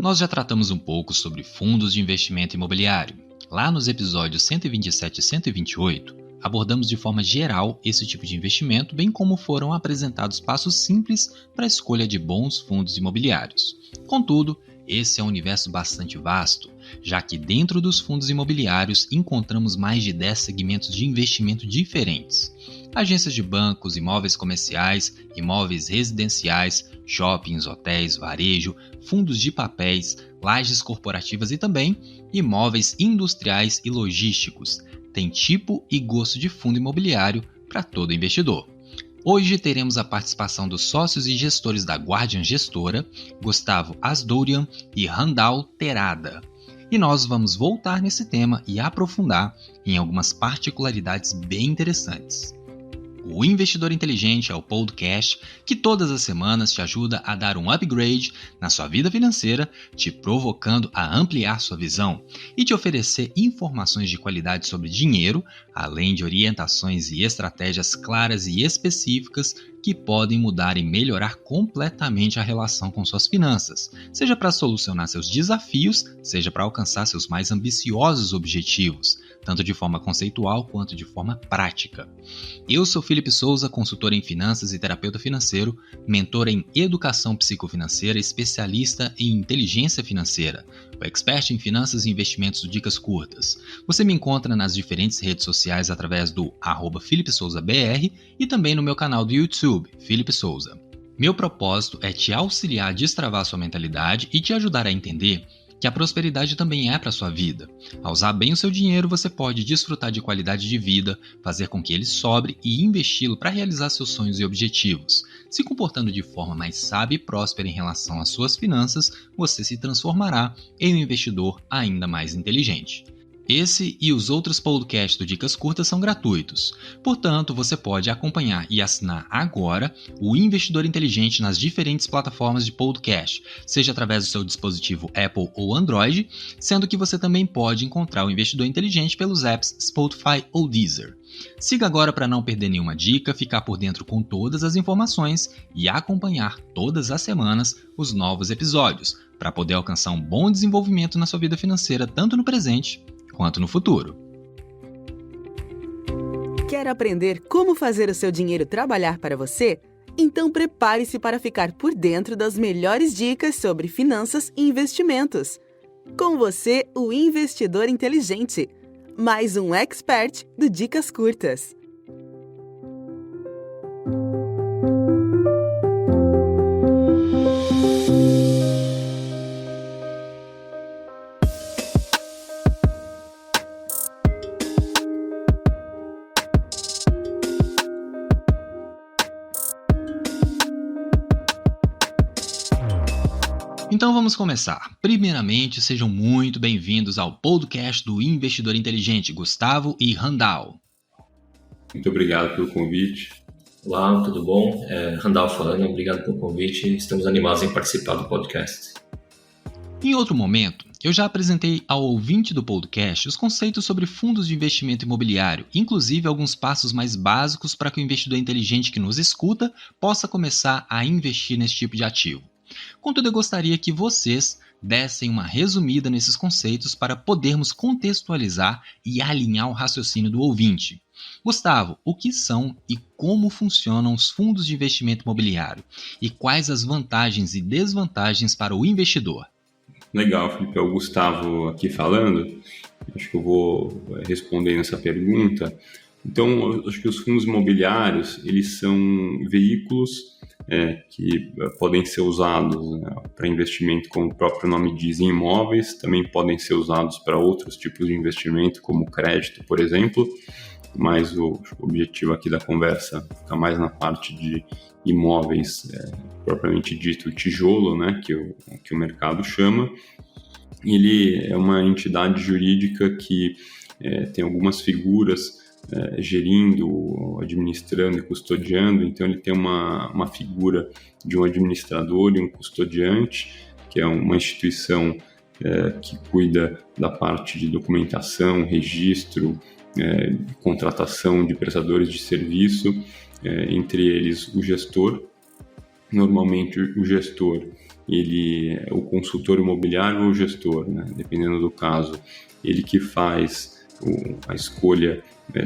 Nós já tratamos um pouco sobre fundos de investimento imobiliário. Lá nos episódios 127 e 128, abordamos de forma geral esse tipo de investimento, bem como foram apresentados passos simples para a escolha de bons fundos imobiliários. Contudo, esse é um universo bastante vasto, já que dentro dos fundos imobiliários encontramos mais de 10 segmentos de investimento diferentes. Agências de bancos, imóveis comerciais, imóveis residenciais, shoppings, hotéis, varejo, fundos de papéis, lajes corporativas e também imóveis industriais e logísticos. Tem tipo e gosto de fundo imobiliário para todo investidor. Hoje teremos a participação dos sócios e gestores da Guardian Gestora, Gustavo Asdourian e Randall Terada. E nós vamos voltar nesse tema e aprofundar em algumas particularidades bem interessantes. O Investidor Inteligente é o podcast que todas as semanas te ajuda a dar um upgrade na sua vida financeira, te provocando a ampliar sua visão e te oferecer informações de qualidade sobre dinheiro, além de orientações e estratégias claras e específicas que podem mudar e melhorar completamente a relação com suas finanças, seja para solucionar seus desafios, seja para alcançar seus mais ambiciosos objetivos, tanto de forma conceitual quanto de forma prática. Eu sou Felipe Souza, consultor em finanças e terapeuta financeiro, mentor em educação psicofinanceira, especialista em inteligência financeira, o expert em finanças e investimentos do Dicas Curtas. Você me encontra nas diferentes redes sociais através do @FelipeSouzaBR e também no meu canal do YouTube, Felipe Souza. Meu propósito é te auxiliar a destravar sua mentalidade e te ajudar a entender que a prosperidade também é para sua vida. Ao usar bem o seu dinheiro, você pode desfrutar de qualidade de vida, fazer com que ele sobre e investi-lo para realizar seus sonhos e objetivos. Se comportando de forma mais sábia e próspera em relação às suas finanças, você se transformará em um investidor ainda mais inteligente. Esse e os outros podcasts do Dicas Curtas são gratuitos. Portanto, você pode acompanhar e assinar agora o Investidor Inteligente nas diferentes plataformas de podcast, seja através do seu dispositivo Apple ou Android, sendo que você também pode encontrar o Investidor Inteligente pelos apps Spotify ou Deezer. Siga agora para não perder nenhuma dica, ficar por dentro com todas as informações e acompanhar todas as semanas os novos episódios, para poder alcançar um bom desenvolvimento na sua vida financeira, tanto no presente quanto no futuro. Quer aprender como fazer o seu dinheiro trabalhar para você? Então prepare-se para ficar por dentro das melhores dicas sobre finanças e investimentos. Com você, o Investidor Inteligente, mais um expert do Dicas Curtas. Então vamos começar. Primeiramente, sejam muito bem-vindos ao podcast do Investidor Inteligente, Gustavo e Randall. Muito obrigado pelo convite. Olá, tudo bom? Randall falando, obrigado pelo convite. Estamos animados em participar do podcast. Em outro momento, eu já apresentei ao ouvinte do podcast os conceitos sobre fundos de investimento imobiliário, inclusive alguns passos mais básicos para que o investidor inteligente que nos escuta possa começar a investir nesse tipo de ativo. Contudo, eu gostaria que vocês dessem uma resumida nesses conceitos para podermos contextualizar e alinhar o raciocínio do ouvinte. Gustavo, o que são e como funcionam os fundos de investimento imobiliário? E quais as vantagens e desvantagens para o investidor? Legal, Felipe. É o Gustavo aqui falando. Acho que eu vou responder essa pergunta. Então, acho que os fundos imobiliários, eles são veículos que podem ser usados para investimento, como o próprio nome diz, em imóveis, também podem ser usados para outros tipos de investimento, como crédito, por exemplo, mas o objetivo aqui da conversa fica mais na parte de imóveis, propriamente dito, tijolo, né, que o mercado chama. Ele é uma entidade jurídica que tem algumas figuras gerindo, administrando e custodiando. Então ele tem uma figura de um administrador e um custodiante, que é uma instituição que cuida da parte de documentação, registro, contratação de prestadores de serviço, entre eles o gestor, normalmente o gestor, ele é o consultor imobiliário ou o gestor, né? Dependendo do caso, ele que faz a escolha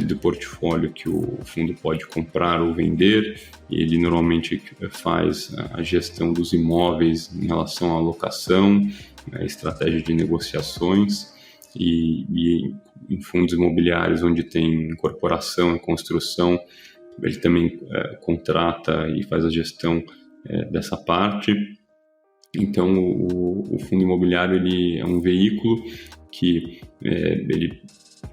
do portfólio que o fundo pode comprar ou vender. Ele normalmente faz a gestão dos imóveis em relação à locação, a estratégia de negociações, e em fundos imobiliários onde tem incorporação e construção, ele também contrata e faz a gestão dessa parte. Então, o fundo imobiliário ele é um veículo que ele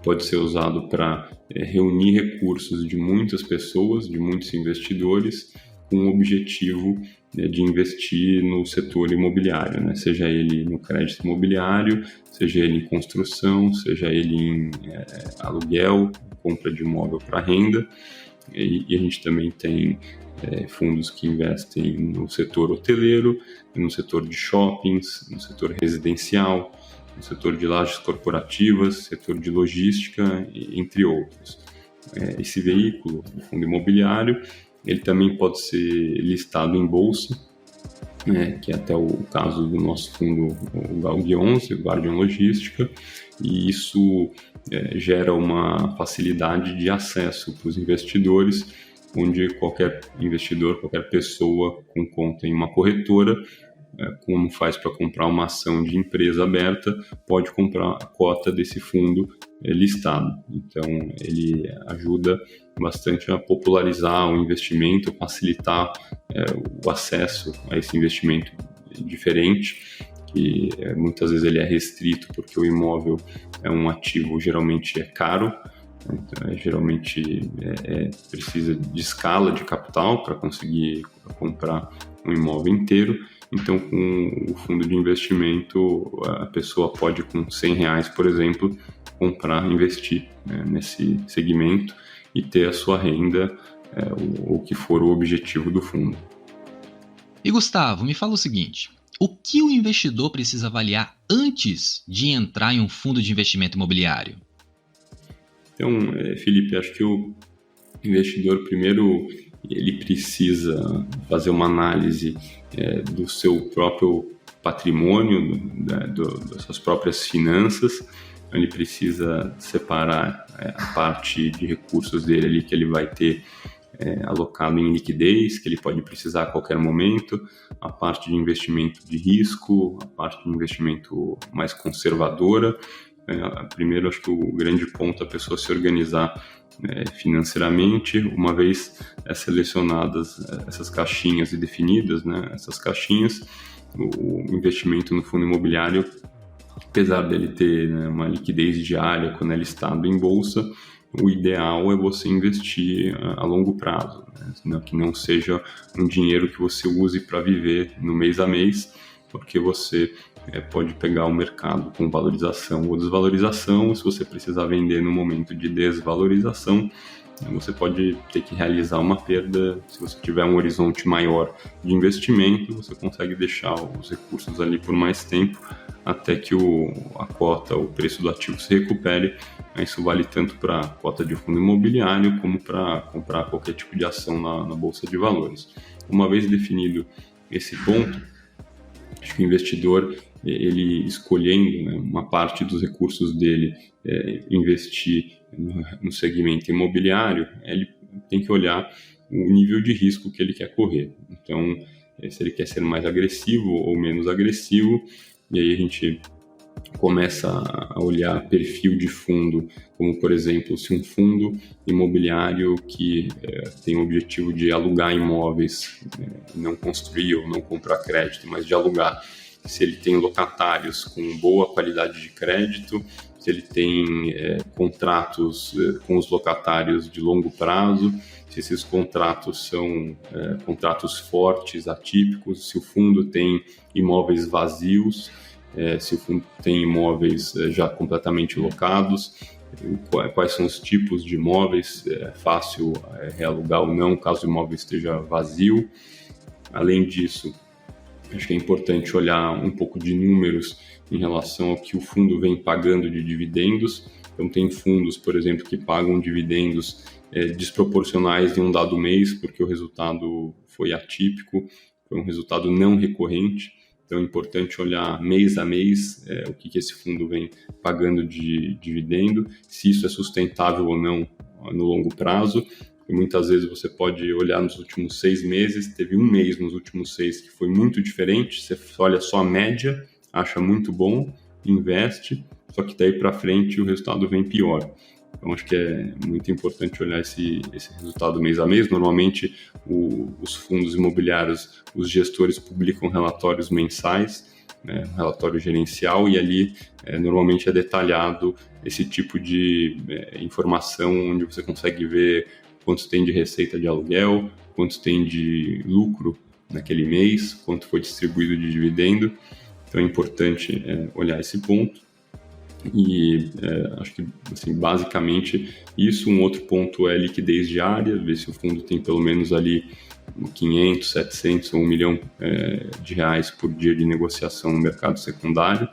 pode ser usado para reunir recursos de muitas pessoas, de muitos investidores, com o objetivo de investir no setor imobiliário, né? Seja ele no crédito imobiliário, seja ele em construção, seja ele em aluguel, compra de imóvel para renda. E a gente também tem fundos que investem no setor hoteleiro, no setor de shoppings, no setor residencial, no setor de lajes corporativas, setor de logística, entre outros. Esse veículo, o fundo imobiliário, ele também pode ser listado em bolsa, que é até o caso do nosso fundo, o GALG 11, o Guardian Logística, e isso gera uma facilidade de acesso para os investidores, onde qualquer investidor, qualquer pessoa com conta em uma corretora, como faz para comprar uma ação de empresa aberta, pode comprar a cota desse fundo listado. Então, ele ajuda bastante a popularizar o investimento, facilitar o acesso a esse investimento diferente, que muitas vezes ele é restrito porque o imóvel é um ativo geralmente caro. Então, geralmente precisa de escala de capital para conseguir comprar um imóvel inteiro. Então, com o fundo de investimento, a pessoa pode, com R$100, por exemplo, investir nesse segmento e ter a sua renda, o que for o objetivo do fundo. E Gustavo, me fala o seguinte: o que o investidor precisa avaliar antes de entrar em um fundo de investimento imobiliário? Então, Felipe, acho que o investidor, primeiro, ele precisa fazer uma análise do seu próprio patrimônio, das suas próprias finanças. Ele precisa separar a parte de recursos dele ali que ele vai ter alocado em liquidez, que ele pode precisar a qualquer momento, a parte de investimento de risco, a parte de investimento mais conservadora. Primeiro, acho que o grande ponto é a pessoa se organizar financeiramente, uma vez selecionadas essas caixinhas e definidas, né, essas caixinhas. O investimento no fundo imobiliário, apesar dele ter, né, uma liquidez diária quando é listado em bolsa, o ideal é você investir a longo prazo, né, que não seja um dinheiro que você use para viver no mês a mês, porque você pode pegar o mercado com valorização ou desvalorização. Se você precisar vender no momento de desvalorização, você pode ter que realizar uma perda. Se você tiver um horizonte maior de investimento, você consegue deixar os recursos ali por mais tempo, até que a cota, o preço do ativo se recupere. Isso vale tanto para a cota de fundo imobiliário como para comprar qualquer tipo de ação na Bolsa de Valores. Uma vez definido esse ponto, acho que o investidor, ele escolhendo, né, uma parte dos recursos dele investir no segmento imobiliário, ele tem que olhar o nível de risco que ele quer correr. Então, se ele quer ser mais agressivo ou menos agressivo, e aí a gente começa a olhar perfil de fundo, como, por exemplo, se um fundo imobiliário que tem o objetivo de alugar imóveis, não construir ou não comprar crédito, mas de alugar, se ele tem locatários com boa qualidade de crédito, se ele tem contratos com os locatários de longo prazo, se esses contratos são contratos fortes, atípicos, se o fundo tem imóveis vazios, se o fundo tem imóveis já completamente locados, quais são os tipos de imóveis, é fácil realugar ou não caso o imóvel esteja vazio. Além disso, acho que é importante olhar um pouco de números em relação ao que o fundo vem pagando de dividendos. Então, tem fundos, por exemplo, que pagam dividendos desproporcionais em um dado mês, porque o resultado foi atípico. foi um resultado não recorrente. Então é importante olhar mês a mês o que esse fundo vem pagando de dividendo, se isso é sustentável ou não no longo prazo. E muitas vezes você pode olhar nos últimos 6 meses, teve um mês nos últimos 6 que foi muito diferente, você olha só a média, acha muito bom, investe, só que daí para frente o resultado vem pior. Então acho que é muito importante olhar esse resultado mês a mês. Normalmente os fundos imobiliários, os gestores publicam relatórios mensais, né, um relatório gerencial, e ali normalmente é detalhado esse tipo de informação, onde você consegue ver quanto tem de receita de aluguel, quanto tem de lucro naquele mês, quanto foi distribuído de dividendo. Então é importante olhar esse ponto. E acho que assim, basicamente isso. Um outro ponto é liquidez diária, ver se o fundo tem pelo menos ali 500, 700 ou 1 milhão de reais por dia de negociação no mercado secundário,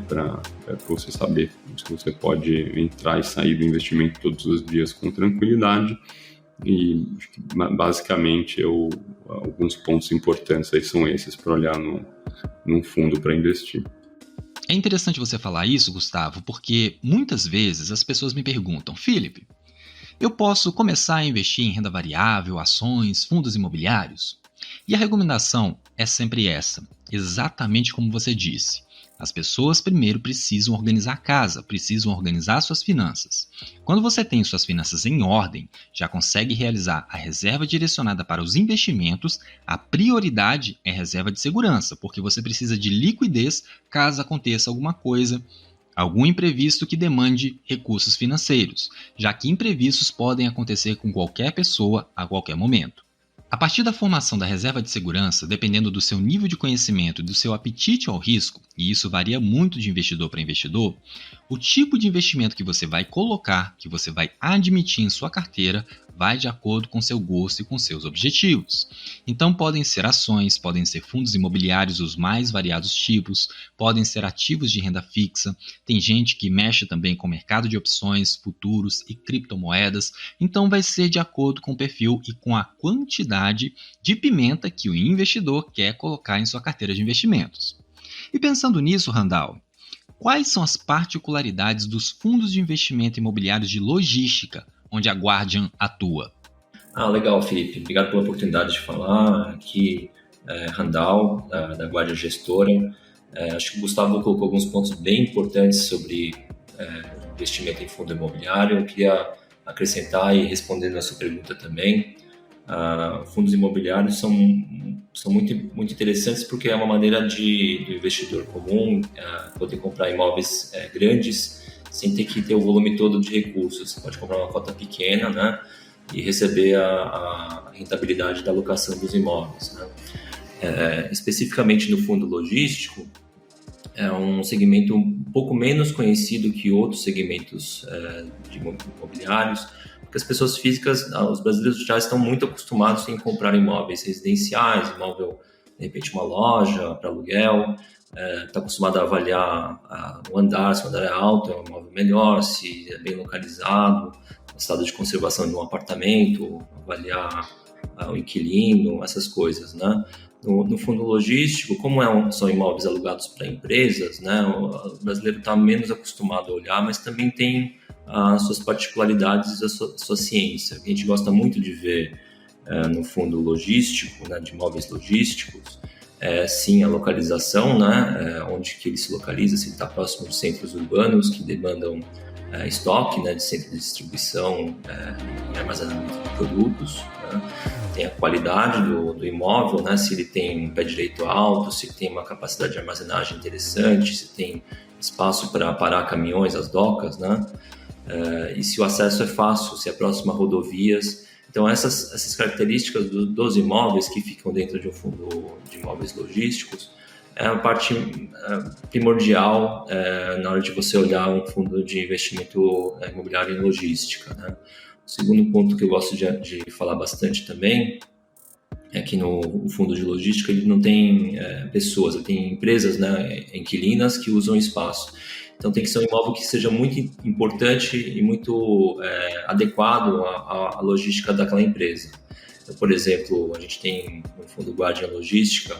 para você saber se você pode entrar e sair do investimento todos os dias com tranquilidade. E acho que basicamente alguns pontos importantes aí são esses para olhar num fundo para investir. É interessante você falar isso, Gustavo, porque muitas vezes as pessoas me perguntam: Felipe, eu posso começar a investir em renda variável, ações, fundos imobiliários? E a recomendação é sempre essa, exatamente como você disse. As pessoas primeiro precisam organizar a casa, precisam organizar suas finanças. Quando você tem suas finanças em ordem, já consegue realizar a reserva direcionada para os investimentos. A prioridade é reserva de segurança, porque você precisa de liquidez caso aconteça alguma coisa, algum imprevisto que demande recursos financeiros, já que imprevistos podem acontecer com qualquer pessoa a qualquer momento. A partir da formação da reserva de segurança, dependendo do seu nível de conhecimento e do seu apetite ao risco, e isso varia muito de investidor para investidor, o tipo de investimento que você vai colocar, que você vai admitir em sua carteira, vai de acordo com seu gosto e com seus objetivos. Então podem ser ações, podem ser fundos imobiliários, os mais variados tipos, podem ser ativos de renda fixa, tem gente que mexe também com o mercado de opções, futuros e criptomoedas, então vai ser de acordo com o perfil e com a quantidade de pimenta que o investidor quer colocar em sua carteira de investimentos. E pensando nisso, Randall, quais são as particularidades dos fundos de investimento imobiliários de logística, onde a Guardian atua? Legal, Felipe. Obrigado pela oportunidade de falar. Aqui, Randall, da Guardian Gestora. Acho que o Gustavo colocou alguns pontos bem importantes sobre investimento em fundo imobiliário. Eu queria acrescentar e responder a sua pergunta também. Fundos imobiliários são muito, muito interessantes porque é uma maneira do investidor comum poder comprar imóveis grandes sem ter que ter o volume todo de recursos. Você pode comprar uma cota pequena, né, e receber a rentabilidade da alocação dos imóveis, né. Especificamente no fundo logístico, é um segmento um pouco menos conhecido que outros segmentos de imobiliários, porque as pessoas físicas, os brasileiros já estão muito acostumados em comprar imóveis residenciais, imóvel, de repente uma loja para aluguel, está acostumado a avaliar o andar, se o andar é alto, é um imóvel melhor, se é bem localizado, o estado de conservação de um apartamento, avaliar o inquilino, essas coisas, né? No fundo logístico, como são imóveis alugados para empresas, né, o brasileiro está menos acostumado a olhar, mas também tem as suas particularidades e a sua ciência. A gente gosta muito de ver no fundo logístico, né, de imóveis logísticos, sim, a localização, né, onde que ele se localiza, se ele está próximo de centros urbanos que demandam estoque, né, de centro de distribuição e armazenamento de produtos, né. Tem a qualidade do imóvel, né, se ele tem um pé direito alto, se tem uma capacidade de armazenagem interessante, se tem espaço para parar caminhões, as docas, né, e se o acesso é fácil, se é próximo a rodovias. Então essas características dos imóveis que ficam dentro de um fundo de imóveis logísticos é a parte primordial na hora de você olhar um fundo de investimento imobiliário em logística, né? O segundo ponto que eu gosto de falar bastante também é que no fundo de logística ele não tem pessoas, ele tem empresas, né, inquilinas que usam espaço. Então tem que ser um imóvel que seja muito importante e muito adequado à logística daquela empresa. Então, por exemplo, a gente tem no fundo Guardian Logística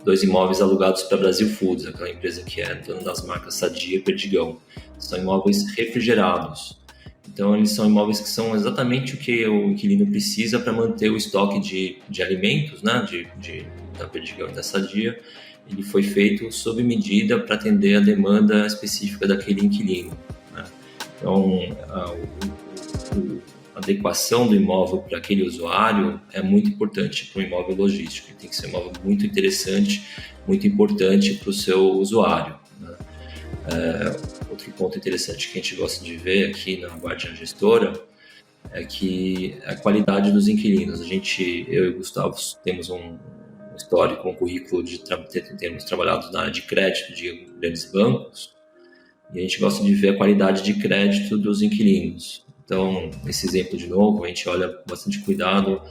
2 imóveis alugados para Brasil Foods, aquela empresa que é dona das marcas Sadia e Perdigão. São imóveis refrigerados. Então, eles são imóveis que são exatamente o que o inquilino precisa para manter o estoque de alimentos, né, da Perdigão e da Sadia. Ele foi feito sob medida para atender a demanda específica daquele inquilino, né? Então, a adequação do imóvel para aquele usuário é muito importante para um imóvel logístico. Ele tem que ser um imóvel muito interessante, muito importante para o seu usuário, né? Outro ponto interessante que a gente gosta de ver aqui na Guardian Gestora é que a qualidade dos inquilinos. Eu e o Gustavo temos um histórico, um currículo de termos trabalhado na área de crédito de grandes bancos, e a gente gosta de ver a qualidade de crédito dos inquilinos. Então, nesse exemplo de novo, a gente olha com bastante cuidado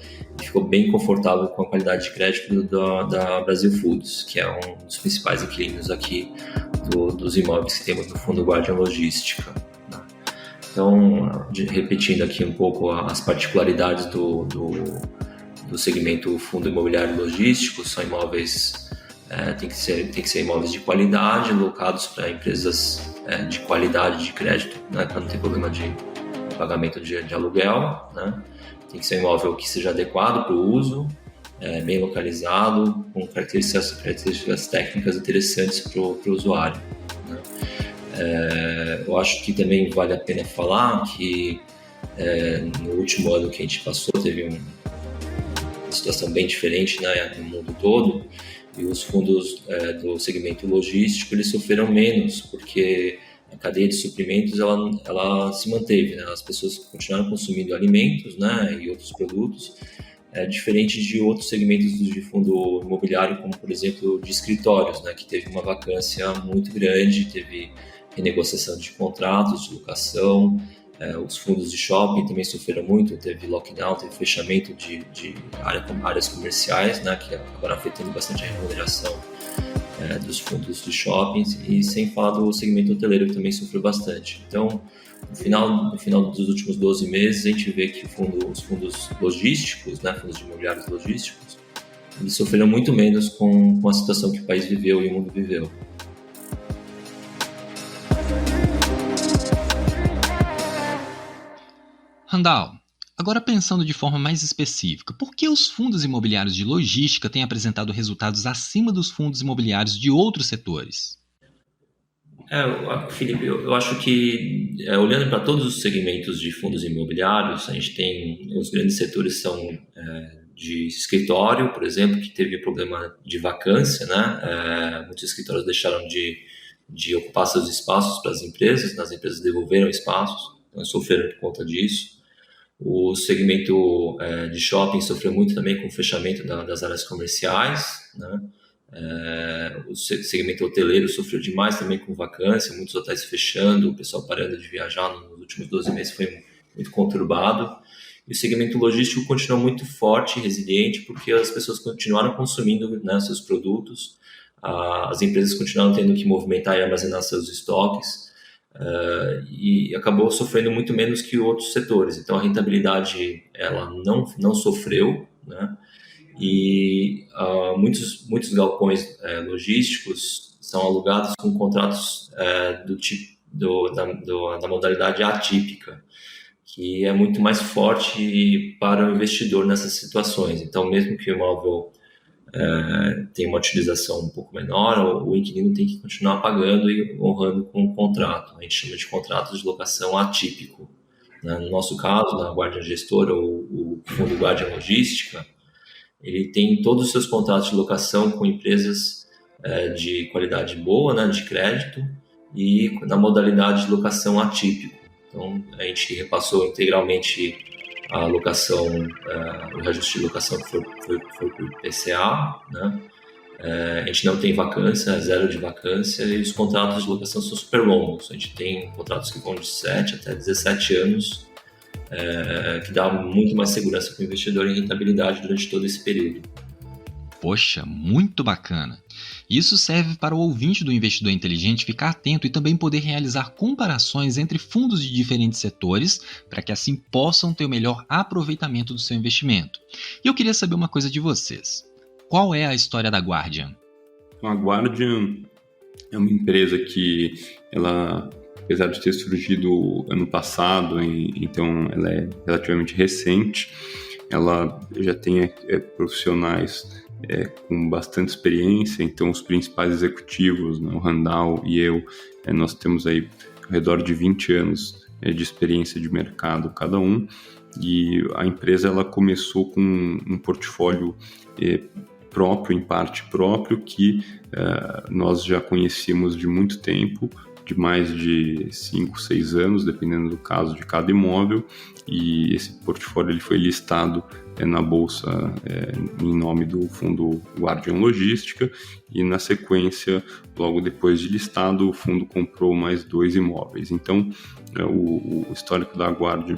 e ficou bem confortável com a qualidade de crédito da Brasil Foods, que é um dos principais inquilinos aqui dos imóveis que temos no fundo Guardian Logística. Então, repetindo aqui um pouco as particularidades do segmento fundo imobiliário logístico, são imóveis, tem que ser imóveis de qualidade, locados para empresas de qualidade de crédito, né, para não ter problema de pagamento de aluguel, né? Tem que ser um imóvel que seja adequado para o uso, bem localizado, com características técnicas interessantes para o usuário, né? Eu acho que também vale a pena falar que no último ano que a gente passou teve uma situação bem diferente, né, no mundo todo, e os fundos do segmento logístico eles sofreram menos, porque a cadeia de suprimentos ela se manteve, né? As pessoas continuaram consumindo alimentos, né, e outros produtos, diferente de outros segmentos de fundo imobiliário, como por exemplo de escritórios, né, que teve uma vacância muito grande, teve renegociação de contratos, de locação. Os fundos de shopping também sofreram muito, teve lockdown, teve fechamento de áreas comerciais, né, que acabaram afetando bastante a remuneração dos fundos de shoppings, e sem falar do segmento hoteleiro, que também sofreu bastante. Então, no final dos últimos 12 meses, a gente vê que os fundos logísticos, né, fundos imobiliários logísticos, eles sofreram muito menos com a situação que o país viveu e o mundo viveu. Randall, agora pensando de forma mais específica, por que os fundos imobiliários de logística têm apresentado resultados acima dos fundos imobiliários de outros setores? Felipe, eu acho que, olhando para todos os segmentos de fundos imobiliários, a gente tem, os grandes setores são de escritório, por exemplo, que teve problema de vacância, né? Muitos escritórios deixaram de ocupar seus espaços para as empresas devolveram espaços, então sofreram por conta disso. O segmento de shopping sofreu muito também com o fechamento das áreas comerciais, né? O segmento hoteleiro sofreu demais também com vacância, muitos hotéis fechando, o pessoal parando de viajar nos últimos 12 meses foi muito conturbado. E o segmento logístico continuou muito forte e resiliente porque as pessoas continuaram consumindo, né, seus produtos, as empresas continuaram tendo que movimentar e armazenar seus estoques, e acabou sofrendo muito menos que outros setores. Então a rentabilidade ela não sofreu, né? E muitos galpões logísticos são alugados com contratos da modalidade atípica, que é muito mais forte para o investidor nessas situações. Então, mesmo que o imóvel tenha uma utilização um pouco menor, o inquilino tem que continuar pagando e honrando com o contrato. A gente chama de contratos de locação atípico, né? No nosso caso, na Guardian Gestora, o fundo Guardian Logística, ele tem todos os seus contratos de locação com empresas de qualidade boa, né, de crédito, e na modalidade de locação atípico. Então, a gente repassou integralmente a locação, o reajuste de locação que foi por PCA, né? A gente não tem vacância, zero de vacância, e os contratos de locação são super longos. A gente tem contratos que vão de 7 até 17 anos, que dá muito mais segurança para o investidor e rentabilidade durante todo esse período. Poxa, muito bacana! Isso serve para o ouvinte do investidor inteligente ficar atento e também poder realizar comparações entre fundos de diferentes setores, para que assim possam ter o melhor aproveitamento do seu investimento. E eu queria saber uma coisa de vocês. Qual é a história da Guardian? A Guardian é uma empresa que, ela, apesar de ter surgido ano passado, então ela é relativamente recente, ela já tem profissionais com bastante experiência, então os principais executivos, né, o Randall e eu, nós temos aí ao redor de 20 anos de experiência de mercado cada um, e a empresa ela começou com um portfólio próprio, em parte próprio, que nós já conhecíamos de muito tempo, de mais de 5, 6 anos, dependendo do caso de cada imóvel, e esse portfólio ele foi listado na Bolsa em nome do fundo Guardian Logística, e na sequência, logo depois de listado, o fundo comprou mais 2 imóveis. Então, o histórico da Guardian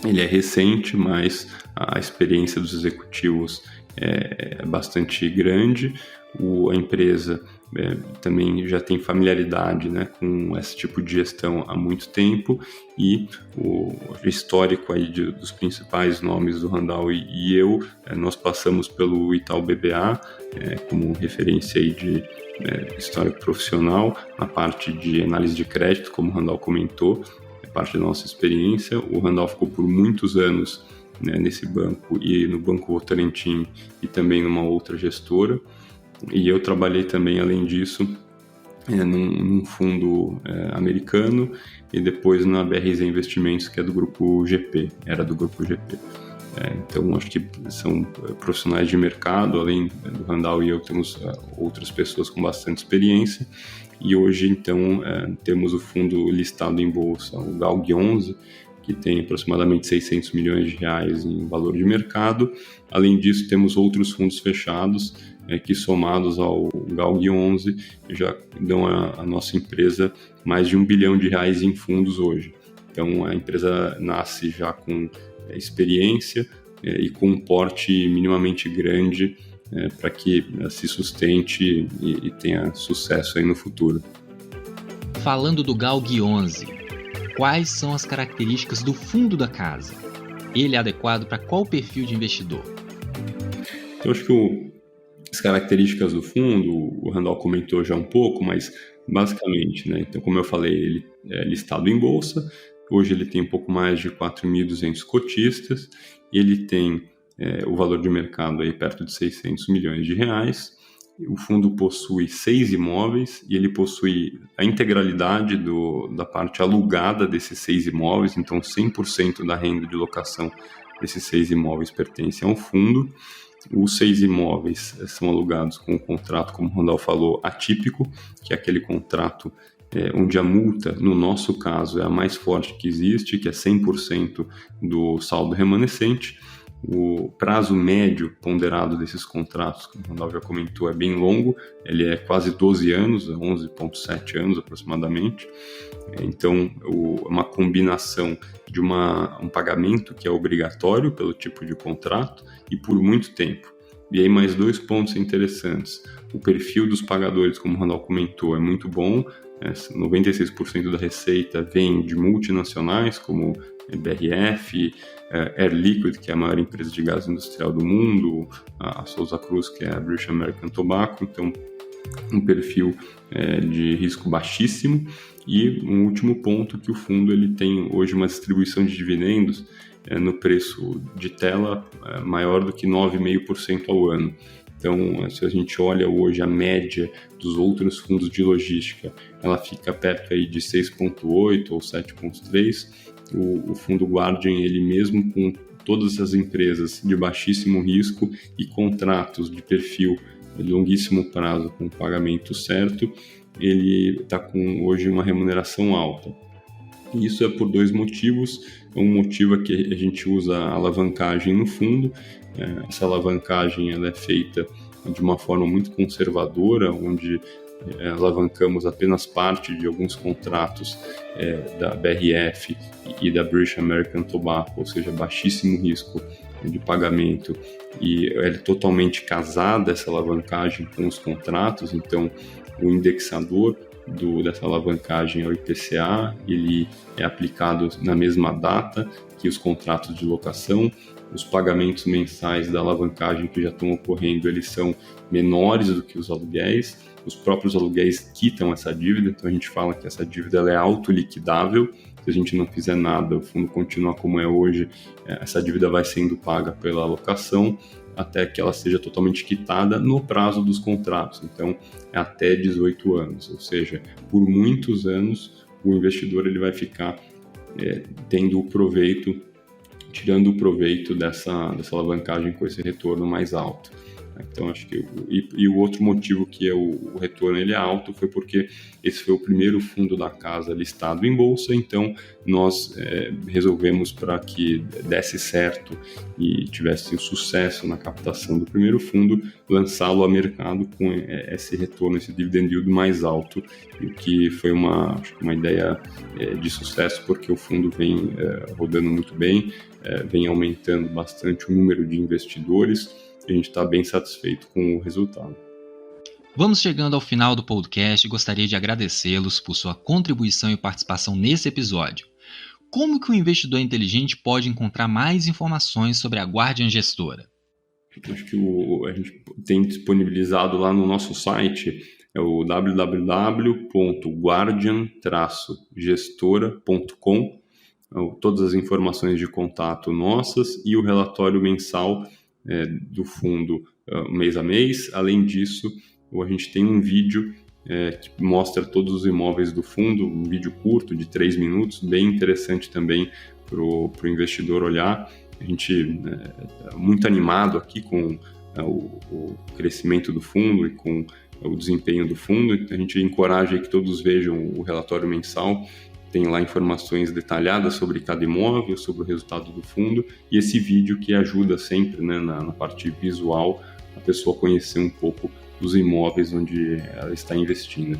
ele é recente, mas a experiência dos executivos é bastante grande. A empresa também já tem familiaridade, né, com esse tipo de gestão há muito tempo, e o histórico aí dos principais nomes do Randall e eu, nós passamos pelo Itaú BBA como referência aí de histórico profissional, na parte de análise de crédito, como o Randall comentou, é parte da nossa experiência. O Randall ficou por muitos anos nesse banco e no Banco Votorantim e também numa outra gestora. E eu trabalhei também, além disso, num fundo americano e depois na BRZ Investimentos, que é do Grupo GP, era do Grupo GP. Então, acho que são profissionais de mercado, além do Randall e eu, temos outras pessoas com bastante experiência. E hoje, então, temos o fundo listado em bolsa, o GALG 11, que tem aproximadamente 600 milhões de reais em valor de mercado. Além disso, temos outros fundos fechados, que somados ao GALG 11 já dão à nossa empresa mais de R$1 bilhão em fundos hoje. Então a empresa nasce já com experiência e com um porte minimamente grande para que se sustente e tenha sucesso aí no futuro. Falando do GALG 11, quais são as características do fundo da casa? Ele é adequado para qual perfil de investidor? Eu acho que as características do fundo, o Randall comentou já um pouco, mas basicamente, né? Então, como eu falei, ele é listado em bolsa, hoje ele tem um pouco mais de 4.200 cotistas, e ele tem o valor de mercado aí perto de 600 milhões de reais. O fundo possui 6 imóveis e ele possui a integralidade da parte alugada desses 6 imóveis, então 100% da renda de locação desses 6 imóveis pertence ao fundo. Os 6 imóveis são alugados com um contrato, como o Randall falou, atípico, que é aquele contrato onde a multa, no nosso caso, é a mais forte que existe, que é 100% do saldo remanescente. O prazo médio ponderado desses contratos, como o Randall já comentou, é bem longo, ele é quase 12 anos, 11,7 anos aproximadamente. Então, uma combinação de um pagamento que é obrigatório pelo tipo de contrato e por muito tempo. E aí mais 2 pontos interessantes. O perfil dos pagadores, como o Randall comentou, é muito bom. 96% da receita vem de multinacionais, como BRF, Air Liquide, que é a maior empresa de gás industrial do mundo, a Souza Cruz, que é a British American Tobacco. Então, um perfil de risco baixíssimo. E um último ponto, que o fundo ele tem hoje uma distribuição de dividendos no preço de tela maior do que 9,5% ao ano. Então, se a gente olha hoje a média dos outros fundos de logística, ela fica perto aí de 6,8 ou 7,3. O fundo Guardian, ele mesmo com todas as empresas de baixíssimo risco e contratos de perfil de longuíssimo prazo com pagamento certo, ele está com hoje uma remuneração alta. E isso é por 2 motivos. Um motivo é que a gente usa a alavancagem no fundo. Essa alavancagem ela é feita de uma forma muito conservadora, onde alavancamos apenas parte de alguns contratos da BRF e da British American Tobacco, ou seja, baixíssimo risco de pagamento e é totalmente casada essa alavancagem com os contratos, então o indexador dessa alavancagem é o IPCA, ele é aplicado na mesma data que os contratos de locação. Os pagamentos mensais da alavancagem que já estão ocorrendo, eles são menores do que os aluguéis. Os próprios aluguéis quitam essa dívida, então a gente fala que essa dívida ela é autoliquidável. Se a gente não fizer nada, o fundo continua como é hoje, essa dívida vai sendo paga pela locação até que ela seja totalmente quitada no prazo dos contratos. Então, é até 18 anos, ou seja, por muitos anos o investidor ele vai ficar tendo o proveito, tirando o proveito dessa alavancagem com esse retorno mais alto. Então, acho que o outro motivo que o retorno ele é alto foi porque esse foi o primeiro fundo da casa listado em bolsa, então nós resolvemos, para que desse certo e tivesse sucesso na captação do primeiro fundo, lançá-lo ao mercado com esse retorno, esse dividend yield mais alto, o que foi acho que uma ideia de sucesso, porque o fundo vem rodando muito bem, vem aumentando bastante o número de investidores. A gente está bem satisfeito com o resultado. Vamos chegando ao final do podcast e gostaria de agradecê-los por sua contribuição e participação nesse episódio. Como que o investidor inteligente pode encontrar mais informações sobre a Guardian Gestora? Acho que a gente tem disponibilizado lá no nosso site, é o www.guardian-gestora.com, todas as informações de contato nossas e o relatório mensal do fundo mês a mês. Além disso, a gente tem um vídeo que mostra todos os imóveis do fundo, um vídeo curto de 3 minutos, bem interessante também para o investidor olhar. A gente está muito animado aqui com o crescimento do fundo e com o desempenho do fundo. A gente encoraja que todos vejam o relatório mensal. Tem lá informações detalhadas sobre cada imóvel, sobre o resultado do fundo e esse vídeo que ajuda sempre, né, na parte visual, a pessoa conhecer um pouco dos imóveis onde ela está investindo.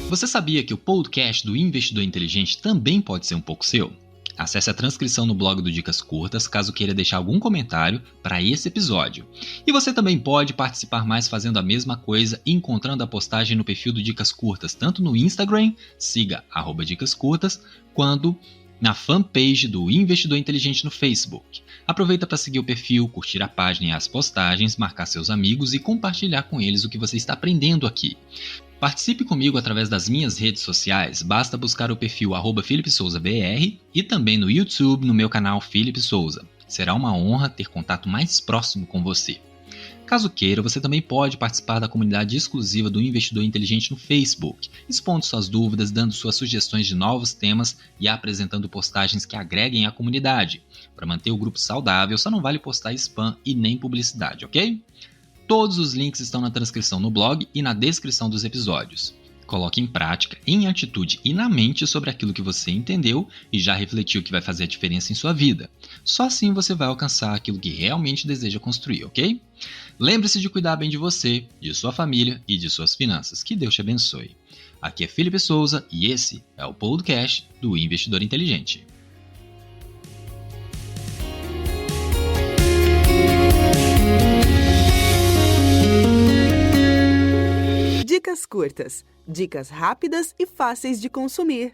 Você sabia que o podcast do Investidor Inteligente também pode ser um pouco seu? Acesse a transcrição no blog do Dicas Curtas, caso queira deixar algum comentário para esse episódio. E você também pode participar mais fazendo a mesma coisa e encontrando a postagem no perfil do Dicas Curtas, tanto no Instagram, siga @dicascurtas, quanto na fanpage do Investidor Inteligente no Facebook. Aproveita para seguir o perfil, curtir a página e as postagens, marcar seus amigos e compartilhar com eles o que você está aprendendo aqui. Participe comigo através das minhas redes sociais, basta buscar o perfil @FelipeSouzaBR e também no YouTube no meu canal Felipe Souza. Será uma honra ter contato mais próximo com você. Caso queira, você também pode participar da comunidade exclusiva do Investidor Inteligente no Facebook, expondo suas dúvidas, dando suas sugestões de novos temas e apresentando postagens que agreguem à comunidade. Para manter o grupo saudável, só não vale postar spam e nem publicidade, ok? Todos os links estão na transcrição no blog e na descrição dos episódios. Coloque em prática, em atitude e na mente sobre aquilo que você entendeu e já refletiu que vai fazer a diferença em sua vida. Só assim você vai alcançar aquilo que realmente deseja construir, ok? Lembre-se de cuidar bem de você, de sua família e de suas finanças. Que Deus te abençoe. Aqui é Felipe Souza e esse é o podcast do Investidor Inteligente. Dicas curtas, dicas rápidas e fáceis de consumir.